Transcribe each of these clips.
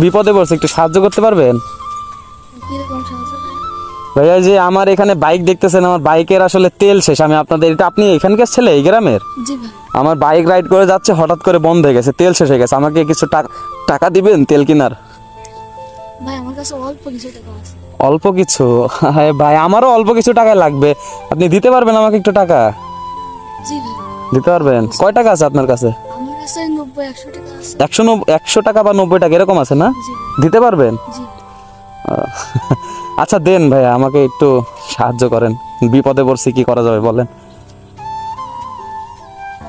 বিপদে পড়ছে, একটু সাহায্য করতে পারবেন? কিরকম সাহায্য? ভাইয়া যে আমার এখানে বাইক দেখতেছেন, আমার বাইকের আসলে তেল শেষ। আমি আপনাদের এটা, আপনি এখানকার ছেলে এই গ্রামের? জি ভাই। আমার বাইক রাইড করে যাচ্ছে, হঠাৎ করে বন্ধ হয়ে গেছে, তেল শেষ হয়ে গেছে। আমাকে কিছু টাকা দিবেন তেল কেনার? ভাই আমার কাছে অল্প কিছু টাকা আছে। অল্প কিছু? হ্যাঁ ভাই, আমারও অল্প কিছু টাকা লাগবে। আপনি দিতে পারবেন আমাকে একটু টাকা? জি ভাই। দিতে পারবেন? কয় টাকা আছে আপনার কাছে? আমার কাছে 90-100 টাকা আছে। 100 টাকা বা 90 টাকা এরকম আছে না? জি দিতে পারবেন? জি। আচ্ছা দেন ভাইয়া, আমাকে একটু সাহায্য করেন, বিপদে পড়ছি, কি করা যাবে বলেন?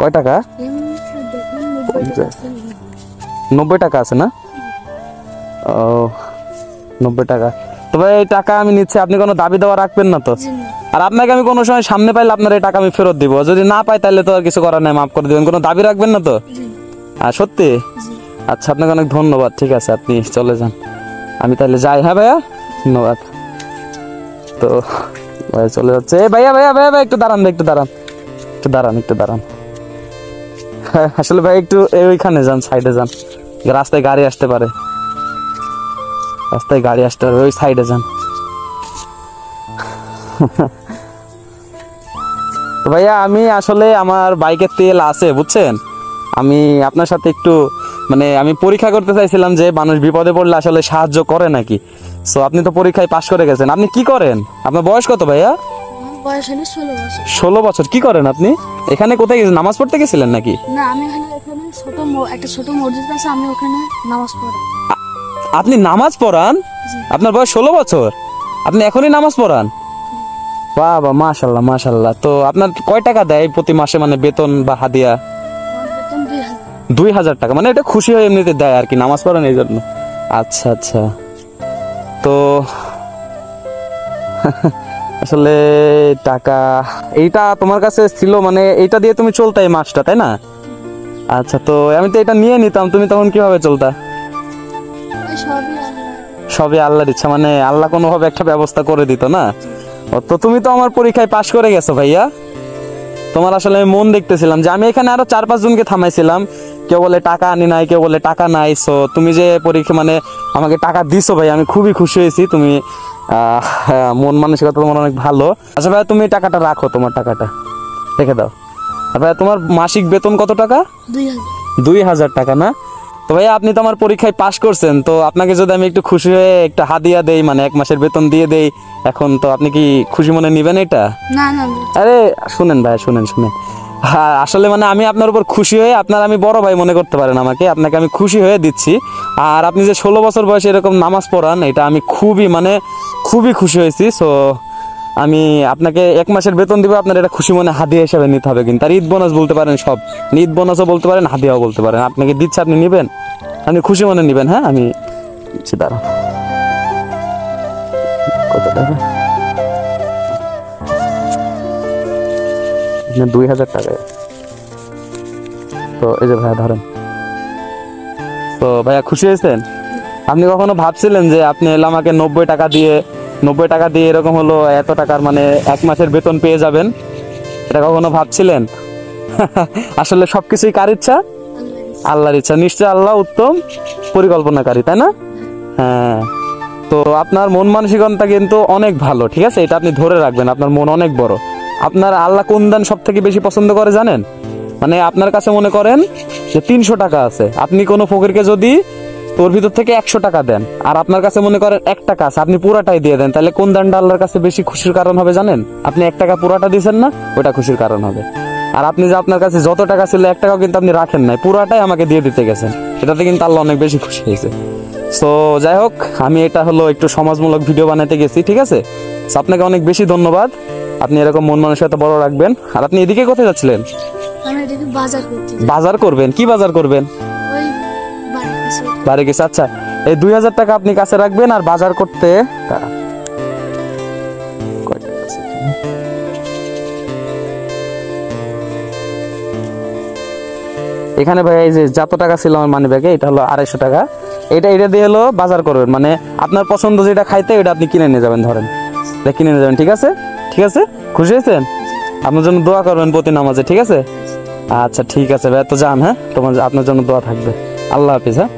কয় টাকা? এমনিতে দেখুন 90 টাকা আছে। 90 টাকা আছে না? ও, 90 টাকা। তো ভাই এই টাকা আমি নিচ্ছি, আপনি কোনো দাবি দেওয়া রাখবেন না তো? জি না। আর আপনাকে আমি কোনো সময় সামনে পাইলে আপনার এই টাকা আমি ফেরত দিব, যদি না পাই তাহলে তো আর কিছু করার নাই, মাফ করে দিবেন। কোনো দাবি রাখবেন না তো? জি আর সত্যি? জি। আচ্ছা, আপনাকে অনেক ধন্যবাদ। ঠিক আছে, আপনি চলে যান, আমি তাহলে যাই। হ্যাঁ ভাইয়া, ধন্যবাদ। তো ভাই চলে যাচ্ছে। ভাইয়া ভাইয়া ভাইয়া ভাই একটু দাঁড়ান, ভাই একটু দাঁড়ান, একটু দাঁড়ান, একটু দাঁড়ান। হ্যাঁ আসলে ভাই একটু ওইখানে যান, সাইডে যান, রাস্তায় গাড়ি আসতে পারে, রাস্তায় গাড়ি আসতে পারে, ওই সাইডে যান। ভাইয়া আমি আসলে আমার বাইকের তেল আছে বুঝছেন, আমি আপনার সাথে একটু মানে আমি পরীক্ষা করতে চাইছিলাম যে মানুষ বিপদে পড়লে আসলে সাহায্য করে নাকি। সো আপনি তো পরীক্ষায় পাশ করে গেছেন। আপনি কি করেন? আপনার বয়স কত ভাইয়া? আমার বয়স হলো 16 বছর। 16 বছর। কি করেন আপনি? এখানে কোথায় গেছেন, নামাজ পড়তে গেছিলেন নাকি? না, আমি এখানে একটা ছোট মসজিদ আছে, আমি ওখানে নামাজ পড়াই। আপনি নামাজ পড়ান? জি। আপনার বয়স 16 বছর, আপনি এখনই নামাজ পড়ান? বাহ বাহ, মাশাল্লাহ মাশাল্লাহ। তো আপনার কয় টাকা দেয় প্রতি মাসে, মানে বেতন বা হাদিয়া? আমার বেতন 2000। 2000 টাকা, মানে এটা খুশি হয়ে এমনিতে দেয় আর কি, নামাজ পড়ান এই জন্য? আচ্ছা আচ্ছা। তো আসলে টাকা এইটা তোমার কাছে ছিল, মানে এইটা দিয়ে তুমি চলতা এই মাসটা, তাই না? আচ্ছা, তো আমি তো এটা নিয়ে নিতাম, তুমি তখন কিভাবে চলতা? এই সবই আল্লাহ। সবই আল্লাহর ইচ্ছা, মানে আল্লাহ কোনোভাবে একটা ব্যবস্থা করে দিত না? ও, তো তুমি তো আমার পরীক্ষায় পাশ করে গেছো ভাইয়া। তোমার আসলে আমি মন দেখতেছিলাম যে আমি এখানে আরো 4-5 জনকে থামাইছিলাম, কেউ বলে টাকা আনি নাই, কেউ বলে টাকা নাই। সো তুমি যে পরীক্ষা মানে আমাকে টাকা দিছো ভাই, আমি খুবই খুশি হয়েছি। তুমি মন মানসিকতা তোমার অনেক ভালো। আচ্ছা ভাই, তুমি টাকাটা রাখো, তোমার টাকাটা রেখে দাও। আর ভাই তোমার মাসিক বেতন কত টাকা? 2000। 2000 টাকা না? তো ভাইয়া আপনি তো আমার পরীক্ষায় পাশ করছেন, তো আপনাকে যদি আমি একটু খুশি হয়ে একটা হাদিয়া দেই, মানে 1 মাসের বেতন দিয়ে দেই এখন, তো আপনি কি খুশি মনে নিবেন এটা? না না। আরে শুনেন ভাই, শুনেন। হ্যাঁ আসলে মানে আমি আপনার উপর খুশি হয়ে, আপনার আমি বড় ভাই মনে করতে পারেন আমাকে, আপনাকে আমি খুশি হয়ে দিচ্ছি। আর আপনি যে 16 বছর বয়সে এরকম নামাজ পড়ান, এটা আমি খুবই খুশি হয়েছি। সো আমি আপনাকে 1 মাসের বেতন দিব, আপনার এটা খুশি মনে হাদিয়া হিসেবে নিতে হবে কিন্তু। আর ঈদ বোনাস বলতে পারেন, সব ঈদ বোনাসও বলতে পারেন, হাদিয়াও বলতে পারেন। আপনাকে দিচ্ছে, আপনি নেবেন, আপনি খুশি মনে নেবেন। হ্যাঁ আমি দিচ্ছি, দাঁড়ান। কত টাকা? 2000 টাকা। তো এই যে ভাইয়া ধরেন। তো ভাইয়া খুশি হয়েছেন? আপনি কখনো ভাবছিলেন যে আপনি এলে আমাকে 90 টাকা দিয়ে এরকম হলো এত টাকার মানে 1 মাসের বেতন পেয়ে যাবেন? এটা কখনো ভাবছিলেন? আসলে সবকিছুই কার ইচ্ছা? আল্লাহর ইচ্ছা। নিশ্চয় আল্লাহ উত্তম পরিকল্পনাকারী, তাই না? হ্যাঁ। তো আপনার মন মানসিকতা কিন্তু অনেক ভালো, ঠিক আছে? এটা আপনি ধরে রাখবেন, আপনার মন অনেক বড়। আপনার আল্লাহ কোন দান সব থেকে বেশি পছন্দ করে জানেন? মানে আপনার কাছে মনে করেন যে 300 টাকা আছে, আপনি কোনো ফকিরকে যদি তোর ভিতর থেকে 100 টাকা দেন, আর আপনার কাছে মনে করেন 1 টাকা আছে, আপনি পুরাটাই দিয়ে দেন, তাহলে কোন দানটা আল্লাহর কাছে বেশি খুশির কারণ হবে জানেন? আপনি 1 টাকা পুরাটা দিয়েছেন না, ওটা খুশির কারণ হবে। আর আপনি যে আপনার কাছে যত টাকা ছিল 1 টাকাও কিন্তু আপনি রাখেন নাই, পুরাটাই আমাকে দিয়ে দিতে গেছেন, এটাতে কিন্তু আল্লাহ অনেক বেশি খুশি হয়েছে। সো যাই হোক, আমি এটা হলো একটু সমাজমূলক ভিডিও বানাতে গেছি, ঠিক আছে? আপনাকে অনেক বেশি ধন্যবাদ। আপনি এরকম মন মানসিকতা বড় রাখবেন। আর আপনি এদিকে কোথায় যাচ্ছিলেন? আমি এদিকে বাজার করতে। বাজার করবেন? কি বাজার করবেন? ওই বাড়ি কাছে। বাড়ি গেছে। আচ্ছা, এই 2000 টাকা আপনি কাছে রাখবেন। আর বাজার করতে এখানে ভাই এই যে যত টাকা ছিল আমার মানি ব্যাগে, এটা হলো 250 টাকা। এটা দিয়ে হলো বাজার করবেন, মানে আপনার পছন্দ যেটা খাইতে ওটা আপনি কিনে নিয়ে যাবেন, ধরেন এটা কিনে নিয়ে যাবেন, ঠিক আছে? ঠিক আছে, খুশি হয়েছেন? আপনার জন্য দোয়া করবেন প্রতি নামাজে, ঠিক আছে? আচ্ছা ঠিক আছে ভাই, তো যান। হ্যাঁ, আপনার জন্য দোয়া থাকবে। আল্লাহ হাফিজ। হ্যাঁ।